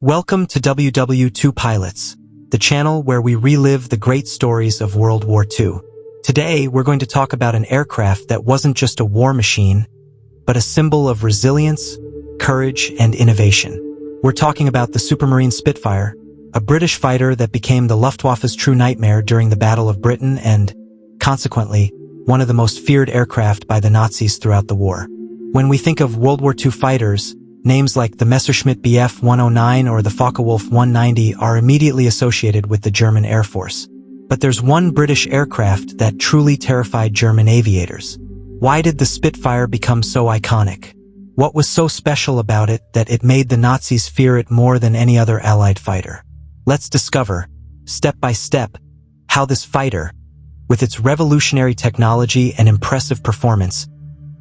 Welcome to WW2 Pilots, the channel where we relive the great stories of World War II. Today, we're going to talk about an aircraft that wasn't just a war machine, but a symbol of resilience, courage, and innovation. We're talking about the Supermarine Spitfire, a British fighter that became the Luftwaffe's true nightmare during the Battle of Britain and, consequently, one of the most feared aircraft by the Nazis throughout the war. When we think of World War II fighters, names like the Messerschmitt Bf 109 or the Focke-Wulf 190 are immediately associated with the German Air Force. But there's one British aircraft that truly terrified German aviators. Why did the Spitfire become so iconic? What was so special about it that it made the Nazis fear it more than any other Allied fighter? Let's discover, step by step, how this fighter, with its revolutionary technology and impressive performance,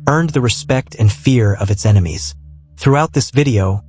earned the respect and fear of its enemies. Throughout this video,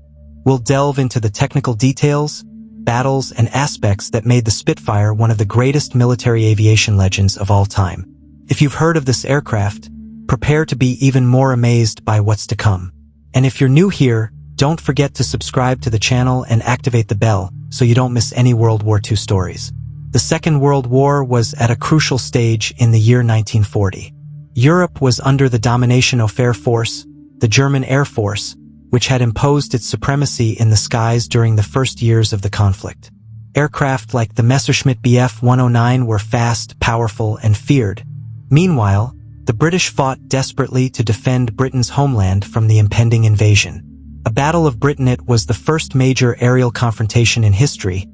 we'll delve into the technical details, battles, and aspects that made the Spitfire one of the greatest military aviation legends of all time. If you've heard of this aircraft, prepare to be even more amazed by what's to come. And if you're new here, don't forget to subscribe to the channel and activate the bell so you don't miss any World War II stories. The Second World War was at a crucial stage in the year 1940. Europe was under the domination of Air Force, the German Air Force, which had imposed its supremacy in the skies during the first years of the conflict. Aircraft like the Messerschmitt Bf 109 were fast, powerful, and feared. Meanwhile, the British fought desperately to defend Britain's homeland from the impending invasion. A Battle of Britain was the first major aerial confrontation in history,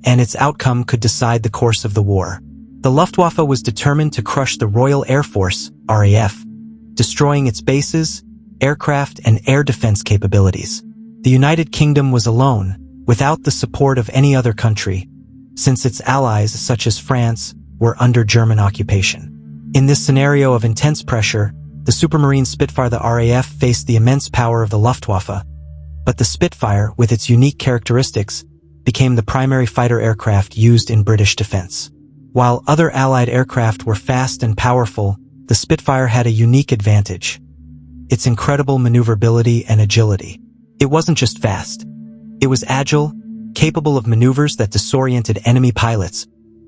and its outcome could decide the course of the war. The Luftwaffe was determined to crush the Royal Air Force, RAF, destroying its bases, aircraft, and air defense capabilities. The United Kingdom was alone, without the support of any other country, since its allies, such as France, were under German occupation. In this scenario of intense pressure, the Supermarine Spitfire, the RAF, faced the immense power of the Luftwaffe, but the Spitfire, with its unique characteristics, became the primary fighter aircraft used in British defense. While other Allied aircraft were fast and powerful, the Spitfire had a unique advantage: its incredible maneuverability and agility. It wasn't just fast. It was agile, capable of maneuvers that disoriented enemy pilots,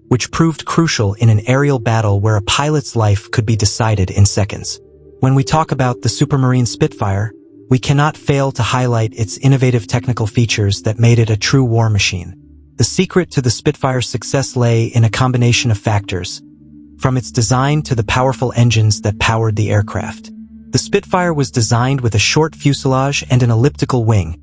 which proved crucial in an aerial battle where a pilot's life could be decided in seconds. When we talk about the Supermarine Spitfire, we cannot fail to highlight its innovative technical features that made it a true war machine. The secret to the Spitfire's success lay in a combination of factors, from its design to the powerful engines that powered the aircraft. The Spitfire was designed with a short fuselage and an elliptical wing,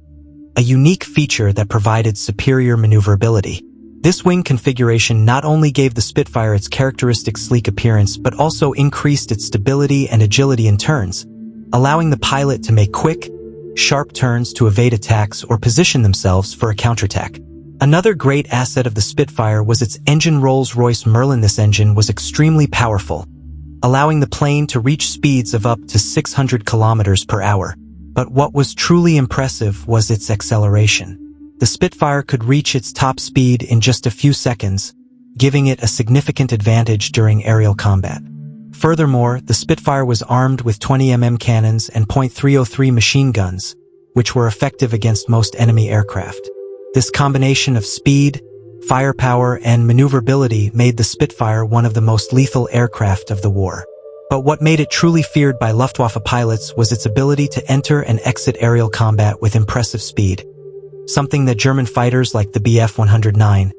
a unique feature that provided superior maneuverability. This wing configuration not only gave the Spitfire its characteristic sleek appearance but also increased its stability and agility in turns, allowing the pilot to make quick, sharp turns to evade attacks or position themselves for a counterattack. Another great asset of the Spitfire was its engine. Rolls-Royce Merlin. This engine was extremely powerful, allowing the plane to reach speeds of up to 600 kilometers per hour. But what was truly impressive was its acceleration. The Spitfire could reach its top speed in just a few seconds, giving it a significant advantage during aerial combat. Furthermore, the Spitfire was armed with 20 cannons and .303 machine guns, which were effective against most enemy aircraft. This combination of speed, firepower, and maneuverability made the Spitfire one of the most lethal aircraft of the war. But what made it truly feared by Luftwaffe pilots was its ability to enter and exit aerial combat with impressive speed, something that German fighters like the Bf 109,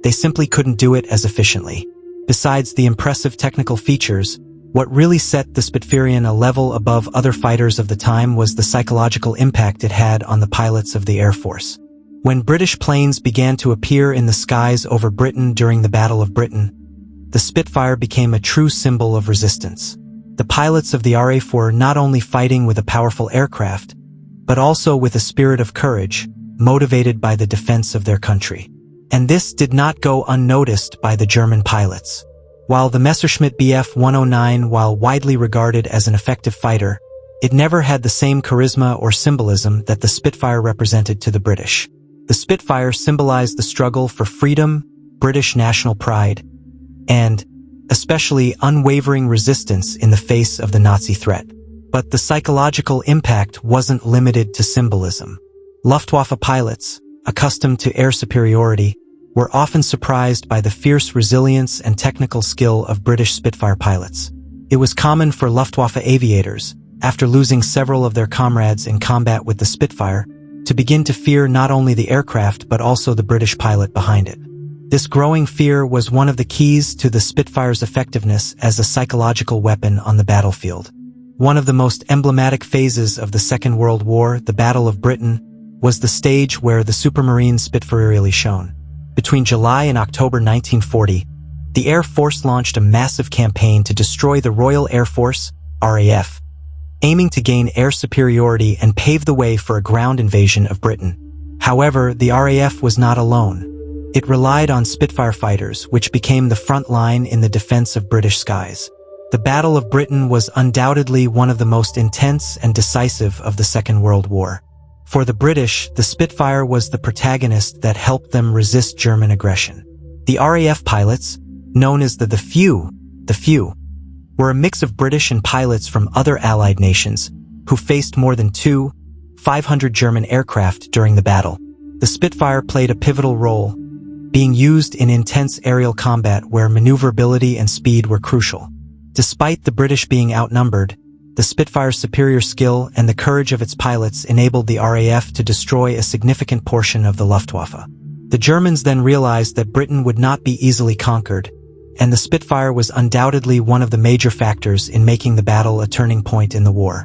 they simply couldn't do it as efficiently. Besides the impressive technical features, what really set the Spitfire a level above other fighters of the time was the psychological impact it had on the pilots of the Air Force. When British planes began to appear in the skies over Britain during the Battle of Britain, the Spitfire became a true symbol of resistance. The pilots of the RAF were not only fighting with a powerful aircraft, but also with a spirit of courage, motivated by the defense of their country. And this did not go unnoticed by the German pilots. While the Messerschmitt Bf 109, while widely regarded as an effective fighter, it never had the same charisma or symbolism that the Spitfire represented to the British. The Spitfire symbolized the struggle for freedom, British national pride, and, especially, unwavering resistance in the face of the Nazi threat. But the psychological impact wasn't limited to symbolism. Luftwaffe pilots, accustomed to air superiority, were often surprised by the fierce resilience and technical skill of British Spitfire pilots. It was common for Luftwaffe aviators, after losing several of their comrades in combat with the Spitfire, to begin to fear not only the aircraft but also the British pilot behind it. This growing fear was one of the keys to the Spitfire's effectiveness as a psychological weapon on the battlefield. One of the most emblematic phases of the Second World War, the Battle of Britain, was the stage where the Supermarine Spitfire really shone. Between July and October 1940, the Air Force launched a massive campaign to destroy the Royal Air Force, RAF, aiming to gain air superiority and pave the way for a ground invasion of Britain. However, the RAF was not alone. It relied on Spitfire fighters, which became the front line in the defense of British skies. The Battle of Britain was undoubtedly one of the most intense and decisive of the Second World War. For the British, the Spitfire was the protagonist that helped them resist German aggression. The RAF pilots, known as the few, were a mix of British and pilots from other Allied nations who faced more than 500 German aircraft during the battle. The Spitfire played a pivotal role, being used in intense aerial combat where maneuverability and speed were crucial. Despite the British being outnumbered, the Spitfire's superior skill and the courage of its pilots enabled the RAF to destroy a significant portion of the Luftwaffe. The Germans then realized that Britain would not be easily conquered, and the Spitfire was undoubtedly one of the major factors in making the battle a turning point in the war.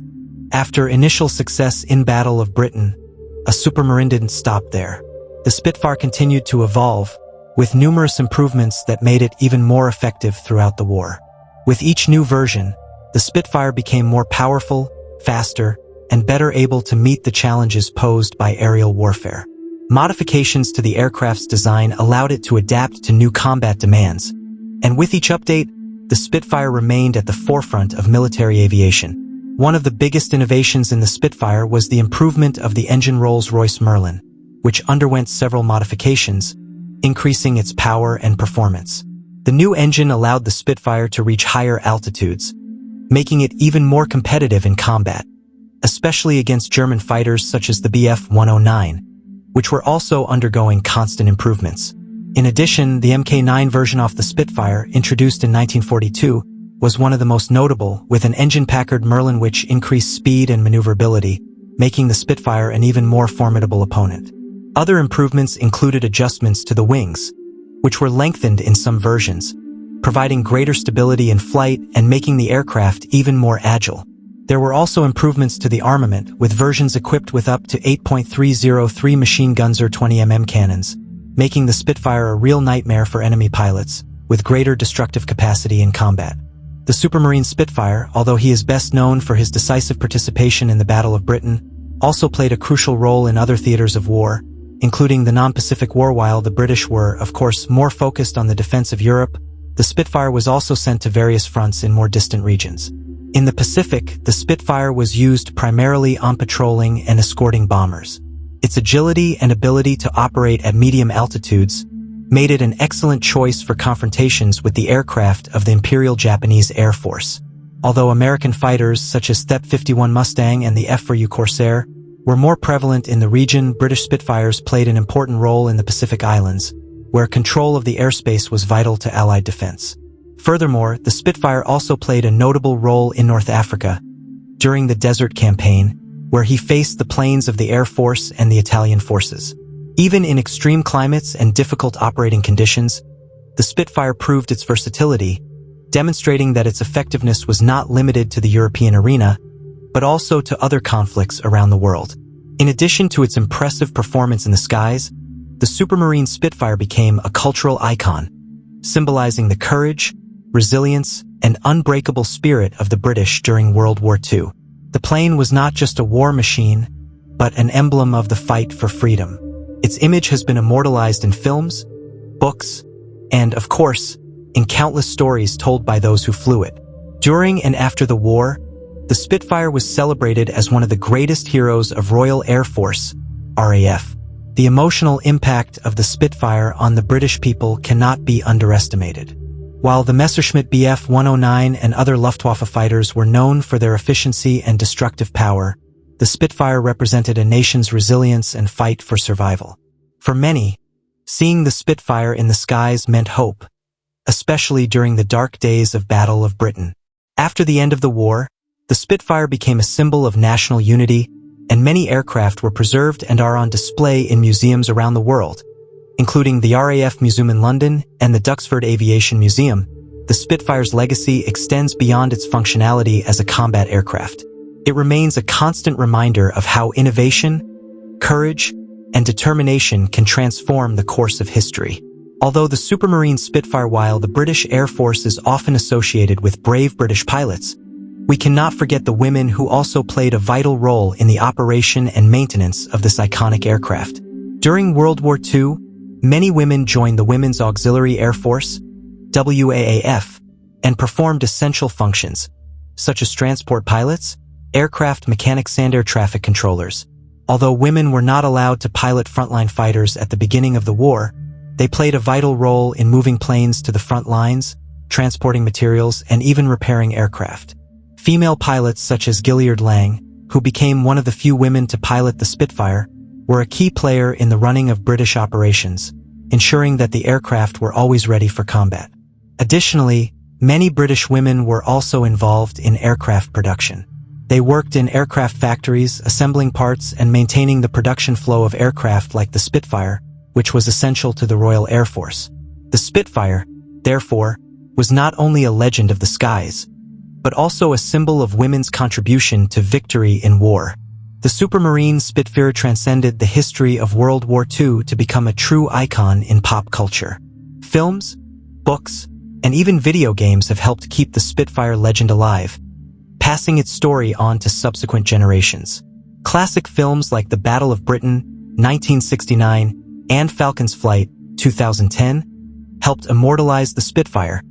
After initial success in Battle of Britain, a Supermarine didn't stop there. The Spitfire continued to evolve, with numerous improvements that made it even more effective throughout the war. With each new version, the Spitfire became more powerful, faster, and better able to meet the challenges posed by aerial warfare. Modifications to the aircraft's design allowed it to adapt to new combat demands, and with each update, the Spitfire remained at the forefront of military aviation. One of the biggest innovations in the Spitfire was the improvement of the engine Rolls-Royce Merlin, which underwent several modifications, increasing its power and performance. The new engine allowed the Spitfire to reach higher altitudes, making it even more competitive in combat, especially against German fighters such as the Bf 109, which were also undergoing constant improvements. In addition, the Mk9 version of the Spitfire, introduced in 1942, was one of the most notable, with an engine-Packard Merlin which increased speed and maneuverability, making the Spitfire an even more formidable opponent. Other improvements included adjustments to the wings, which were lengthened in some versions, providing greater stability in flight and making the aircraft even more agile. There were also improvements to the armament, with versions equipped with up to 8.303 machine guns or 20 cannons, making the Spitfire a real nightmare for enemy pilots, with greater destructive capacity in combat. The Supermarine Spitfire, although he is best known for his decisive participation in the Battle of Britain, also played a crucial role in other theaters of war, including the non-Pacific War. While the British were, of course, more focused on the defense of Europe, the Spitfire was also sent to various fronts in more distant regions. In the Pacific, the Spitfire was used primarily on patrolling and escorting bombers. Its agility and ability to operate at medium altitudes made it an excellent choice for confrontations with the aircraft of the Imperial Japanese Air Force. Although American fighters such as THEP-51 Mustang and the F-4U Corsair were more prevalent in the region, British Spitfires played an important role in the Pacific Islands, where control of the airspace was vital to Allied defense. Furthermore, the Spitfire also played a notable role in North Africa during the Desert Campaign, where he faced the planes of the Air Force and the Italian forces. Even in extreme climates and difficult operating conditions, the Spitfire proved its versatility, demonstrating that its effectiveness was not limited to the European arena, but also to other conflicts around the world. In addition to its impressive performance in the skies, the Supermarine Spitfire became a cultural icon, symbolizing the courage, resilience, and unbreakable spirit of the British during World War II. The plane was not just a war machine, but an emblem of the fight for freedom. Its image has been immortalized in films, books, and, of course, in countless stories told by those who flew it. During and after the war, the Spitfire was celebrated as one of the greatest heroes of Royal Air Force, RAF. The emotional impact of the Spitfire on the British people cannot be underestimated. While the Messerschmitt Bf 109 and other Luftwaffe fighters were known for their efficiency and destructive power, the Spitfire represented a nation's resilience and fight for survival. For many, seeing the Spitfire in the skies meant hope, especially during the dark days of Battle of Britain. After the end of the war, the Spitfire became a symbol of national unity, and many aircraft were preserved and are on display in museums around the world, including the RAF Museum in London and the Duxford Aviation Museum. The Spitfire's legacy extends beyond its functionality as a combat aircraft. It remains a constant reminder of how innovation, courage, and determination can transform the course of history. Although the Supermarine Spitfire, while the British Air Force is often associated with brave British pilots, we cannot forget the women who also played a vital role in the operation and maintenance of this iconic aircraft. During World War II, many women joined the Women's Auxiliary Air Force, WAAF, and performed essential functions, such as transport pilots, aircraft mechanics, and air traffic controllers. Although women were not allowed to pilot frontline fighters at the beginning of the war, they played a vital role in moving planes to the front lines, transporting materials, and even repairing aircraft. Female pilots such as Gilliard Lang, who became one of the few women to pilot the Spitfire, were a key player in the running of British operations, ensuring that the aircraft were always ready for combat. Additionally, many British women were also involved in aircraft production. They worked in aircraft factories, assembling parts and maintaining the production flow of aircraft like the Spitfire, which was essential to the Royal Air Force. The Spitfire, therefore, was not only a legend of the skies, but also a symbol of women's contribution to victory in war. The Supermarine Spitfire transcended the history of World War II to become a true icon in pop culture. Films, books, and even video games have helped keep the Spitfire legend alive, passing its story on to subsequent generations. Classic films like The Battle of Britain, 1969, and Falcon's Flight, 2010, helped immortalize the Spitfire,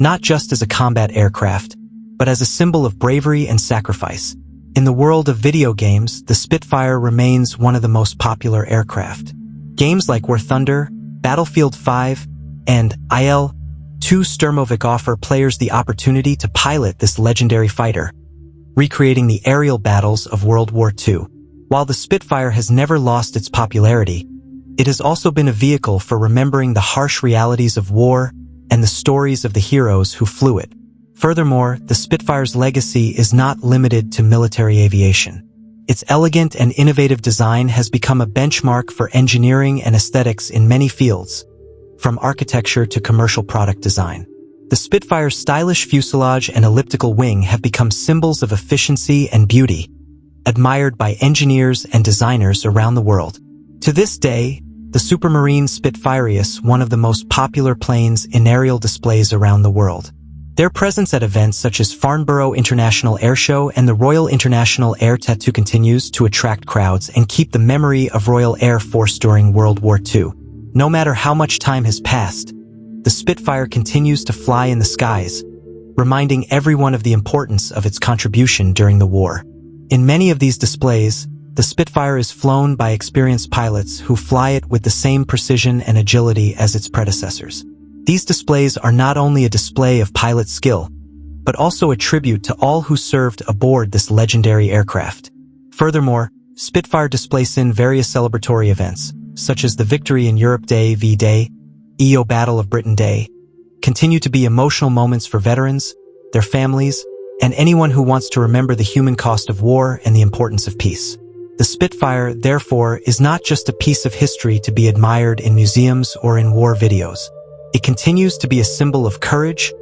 not just as a combat aircraft, but as a symbol of bravery and sacrifice. In the world of video games, the Spitfire remains one of the most popular aircraft. Games like War Thunder, Battlefield 5, and IL-2 Sturmovik offer players the opportunity to pilot this legendary fighter, recreating the aerial battles of World War II. While the Spitfire has never lost its popularity, it has also been a vehicle for remembering the harsh realities of war and the stories of the heroes who flew it. Furthermore, the Spitfire's legacy is not limited to military aviation. Its elegant and innovative design has become a benchmark for engineering and aesthetics in many fields, from architecture to commercial product design. The Spitfire's stylish fuselage and elliptical wing have become symbols of efficiency and beauty, admired by engineers and designers around the world. To this day, the Supermarine Spitfire is one of the most popular planes in aerial displays around the world. Their presence at events such as Farnborough International Airshow and the Royal International Air Tattoo continues to attract crowds and keep the memory of Royal Air Force during World War II. No matter how much time has passed, the Spitfire continues to fly in the skies, reminding everyone of the importance of its contribution during the war. In many of these displays, the Spitfire is flown by experienced pilots who fly it with the same precision and agility as its predecessors. These displays are not only a display of pilot skill, but also a tribute to all who served aboard this legendary aircraft. Furthermore, Spitfire displays in various celebratory events, such as the Victory in Europe Day, V-Day, EO Battle of Britain Day, continue to be emotional moments for veterans, their families, and anyone who wants to remember the human cost of war and the importance of peace. The Spitfire, therefore, is not just a piece of history to be admired in museums or in war videos. It continues to be a symbol of courage,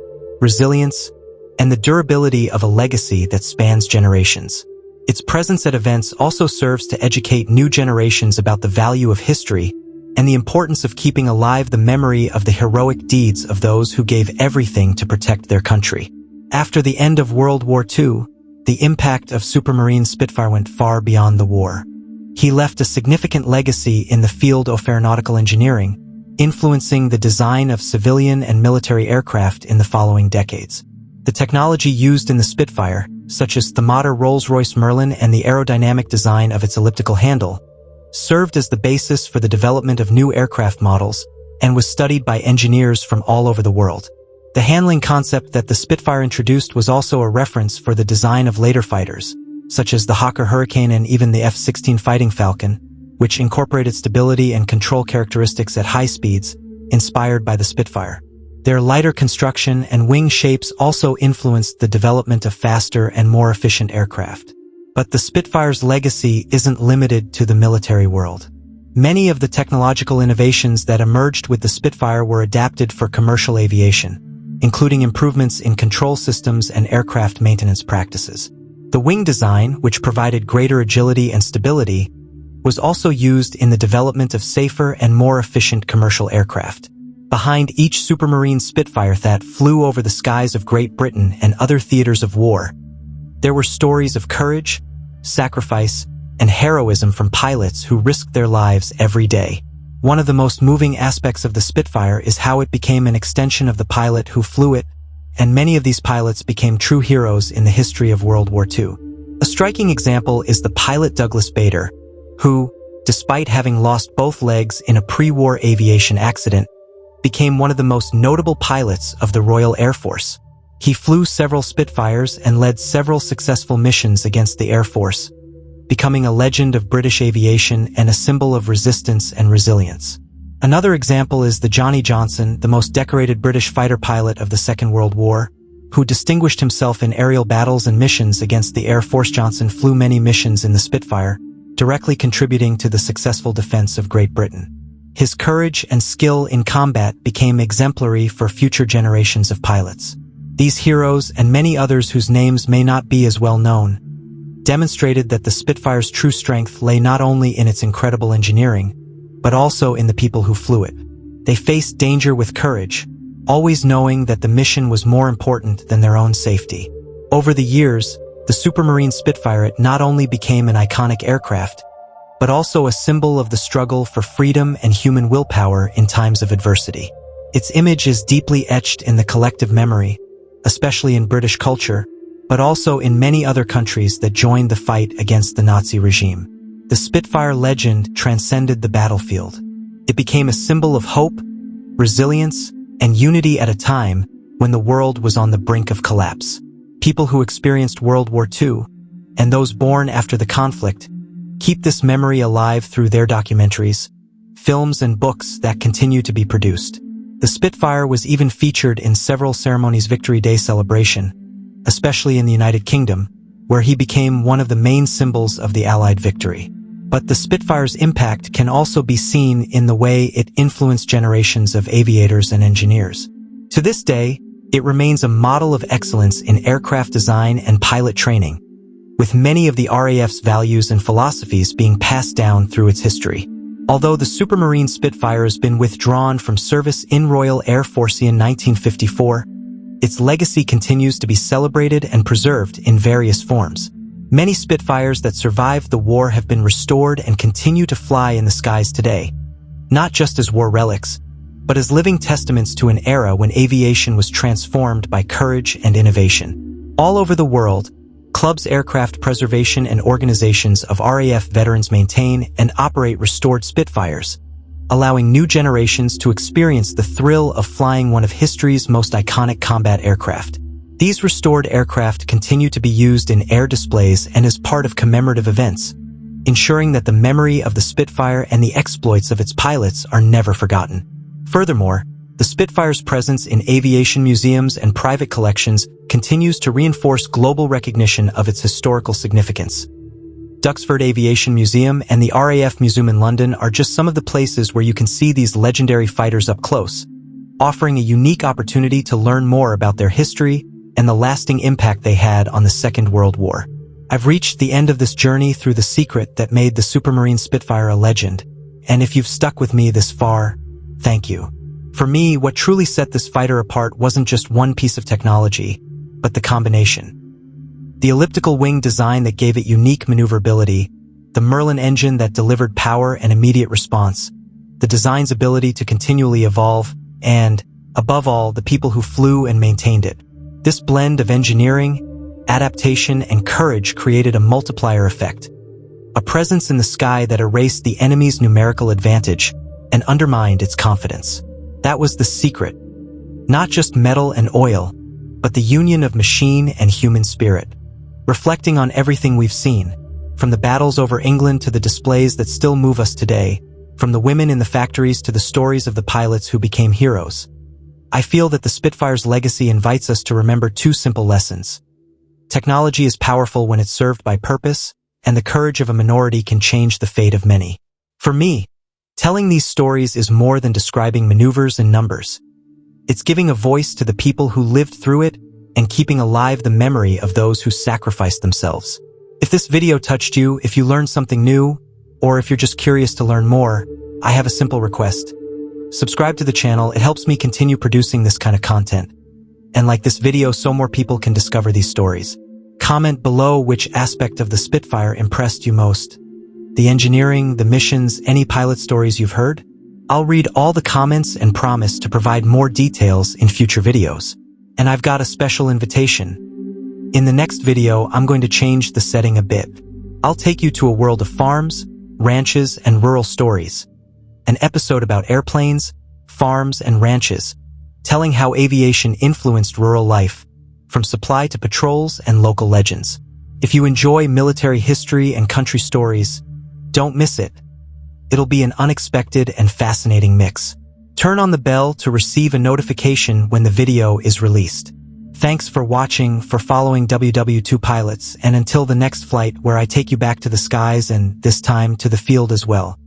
resilience, and the durability of a legacy that spans generations. Its presence at events also serves to educate new generations about the value of history and the importance of keeping alive the memory of the heroic deeds of those who gave everything to protect their country. After the end of World War II, the impact of Supermarine Spitfire went far beyond the war. He left a significant legacy in the field of aeronautical engineering, influencing the design of civilian and military aircraft in the following decades. The technology used in the Spitfire, such as the modern Rolls-Royce Merlin and the aerodynamic design of its elliptical handle, served as the basis for the development of new aircraft models and was studied by engineers from all over the world. The handling concept that the Spitfire introduced was also a reference for the design of later fighters, such as the Hawker Hurricane and even the F-16 Fighting Falcon, which incorporated stability and control characteristics at high speeds, inspired by the Spitfire. Their lighter construction and wing shapes also influenced the development of faster and more efficient aircraft. But the Spitfire's legacy isn't limited to the military world. Many of the technological innovations that emerged with the Spitfire were adapted for commercial aviation, including improvements in control systems and aircraft maintenance practices. The wing design, which provided greater agility and stability, was also used in the development of safer and more efficient commercial aircraft. Behind each Supermarine Spitfire that flew over the skies of Great Britain and other theaters of war, there were stories of courage, sacrifice, and heroism from pilots who risked their lives every day. One of the most moving aspects of the Spitfire is how it became an extension of the pilot who flew it, and many of these pilots became true heroes in the history of World War II. A striking example is the pilot Douglas Bader, who, despite having lost both legs in a pre-war aviation accident, became one of the most notable pilots of the Royal Air Force. He flew several Spitfires and led several successful missions against the Air Force, becoming a legend of British aviation and a symbol of resistance and resilience. Another example is the Johnny Johnson, the most decorated British fighter pilot of the Second World War, who distinguished himself in aerial battles and missions against the Air Force. Johnson flew many missions in the Spitfire, directly contributing to the successful defense of Great Britain. His courage and skill in combat became exemplary for future generations of pilots. These heroes and many others whose names may not be as well known demonstrated that the Spitfire's true strength lay not only in its incredible engineering, but also in the people who flew it. They faced danger with courage, always knowing that the mission was more important than their own safety. Over the years, the Supermarine Spitfire not only became an iconic aircraft, but also a symbol of the struggle for freedom and human willpower in times of adversity. Its image is deeply etched in the collective memory, especially in British culture, but also in many other countries that joined the fight against the Nazi regime. The Spitfire legend transcended the battlefield. It became a symbol of hope, resilience, and unity at a time when the world was on the brink of collapse. People who experienced World War II, and those born after the conflict, keep this memory alive through their documentaries, films, and books that continue to be produced. The Spitfire was even featured in several ceremonies' Victory Day celebration, especially in the United Kingdom, where he became one of the main symbols of the Allied victory. But the Spitfire's impact can also be seen in the way it influenced generations of aviators and engineers. To this day, it remains a model of excellence in aircraft design and pilot training, with many of the RAF's values and philosophies being passed down through its history. Although the Supermarine Spitfire has been withdrawn from service in Royal Air Force in 1954, its legacy continues to be celebrated and preserved in various forms. Many Spitfires that survived the war have been restored and continue to fly in the skies today, not just as war relics, but as living testaments to an era when aviation was transformed by courage and innovation. All over the world, clubs, aircraft preservation and organizations of RAF veterans maintain and operate restored Spitfires, allowing new generations to experience the thrill of flying one of history's most iconic combat aircraft. These restored aircraft continue to be used in air displays and as part of commemorative events, ensuring that the memory of the Spitfire and the exploits of its pilots are never forgotten. Furthermore, the Spitfire's presence in aviation museums and private collections continues to reinforce global recognition of its historical significance. Duxford Aviation Museum and the RAF Museum in London are just some of the places where you can see these legendary fighters up close, offering a unique opportunity to learn more about their history and the lasting impact they had on the Second World War. I've reached the end of this journey through the secret that made the Supermarine Spitfire a legend, and if you've stuck with me this far, thank you. For me, what truly set this fighter apart wasn't just one piece of technology, but the combination. The elliptical wing design that gave it unique maneuverability, the Merlin engine that delivered power and immediate response, the design's ability to continually evolve, and, above all, the people who flew and maintained it. This blend of engineering, adaptation, and courage created a multiplier effect, a presence in the sky that erased the enemy's numerical advantage and undermined its confidence. That was the secret. Not just metal and oil, but the union of machine and human spirit. Reflecting on everything we've seen, From the battles over England to the displays that still move us today, from the women in the factories to the stories of the pilots who became heroes, I feel that the Spitfire's legacy invites us to remember two simple lessons. Technology is powerful when it's served by purpose, and the courage of a minority can change the fate of many. For me, telling these stories is more than describing maneuvers and numbers. It's giving a voice to the people who lived through it and keeping alive the memory of those who sacrificed themselves. If this video touched you, if you learned something new, or if you're just curious to learn more, I have a simple request. Subscribe to the channel. It helps me continue producing this kind of content. And like this video so more people can discover these stories. Comment below which aspect of the Spitfire impressed you most. The engineering, the missions, any pilot stories you've heard? I'll read all the comments and promise to provide more details in future videos. And I've got a special invitation. In the next video, I'm going to change the setting a bit. I'll take you to a world of farms, ranches, and rural stories. An episode about airplanes, farms, and ranches, telling how aviation influenced rural life, from supply to patrols and local legends. If you enjoy military history and country stories, don't miss it. It'll be an unexpected and fascinating mix. Turn on the bell to receive a notification when the video is released. Thanks for watching, for following WW2 Pilots, and until the next flight where I take you back to the skies and, this time, to the field as well.